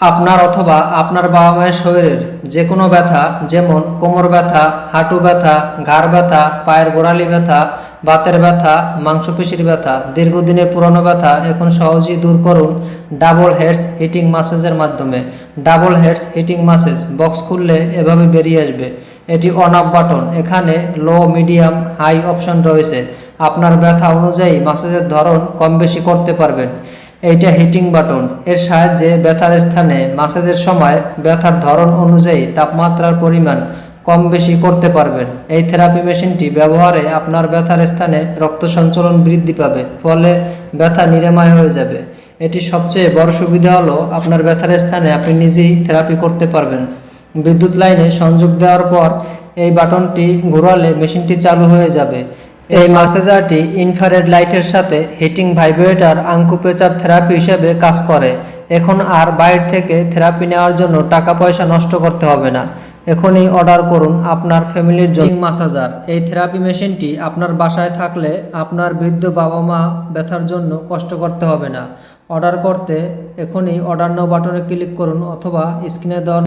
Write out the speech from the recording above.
আপনার অথবা আপনার বাবা মায়ের শরীরের যে কোনো ব্যথা, যেমন কোমর ব্যথা, হাঁটু ব্যথা, ঘাড় ব্যথা, পায়ের গোড়ালি ব্যথা, বাতের ব্যথা, মাংসপেশির ব্যথা, দীর্ঘদিনের পুরনো ব্যথা এখন সহজেই দূর করুন ডাবল হেডস হিটিং মাসাজের মাধ্যমে। Double heads hitting massage box খুললে এভাবে বেরিয়ে আসবে। এটি অন অফ বাটন, এখানে লো, মিডিয়াম, হাই অপশন রয়েছে। আপনার ব্যথা অনুযায়ী মাসাজের ধরন কম বেশি করতে পারবেন। এইটা হিটিং বাটন, এর সাহায্যে ব্যথার স্থানে মাসাজের সময় ব্যথার ধরন অনুযায়ী তাপমাত্রার পরিমাণ কম বেশি করতে পারবেন। এই থেরাপি মেশিনটি ব্যবহারে আপনার ব্যথার স্থানে রক্ত সঞ্চালন বৃদ্ধি পাবে, ফলে ব্যথা নিরাময় হয়ে যাবে। এটি সবচেয়ে বড় সুবিধা হলো আপনার ব্যথার স্থানে আপনি নিজেই থেরাপি করতে পারবেন। বিদ্যুৎ লাইনে সংযোগ দেওয়ার পর এই বাটনটি ঘোরালে মেশিনটি চালু হয়ে যাবে। এই ম্যাসাজারটি ইনফ্রারেড লাইটের সাথে হিটিং ভাইব্রেটর আঙ্কুপ্রেচার থেরাপি হিসেবে কাজ করে। এখন আর বাইরে থেকে থেরাপি নেওয়ার জন্য টাকা পয়সা নষ্ট করতে হবে না। এখনই অর্ডার করুন আপনার ফ্যামিলির জন্য ম্যাসাজার। এই থেরাপি মেশিনটি আপনার বাসায় থাকলে আপনার বৃদ্ধ বাবা মা ব্যথার জন্য কষ্ট করতে হবে না। অর্ডার করতে এখনই অর্ডার নাও বাটনে ক্লিক করুন অথবা স্ক্রিনে দেওয়া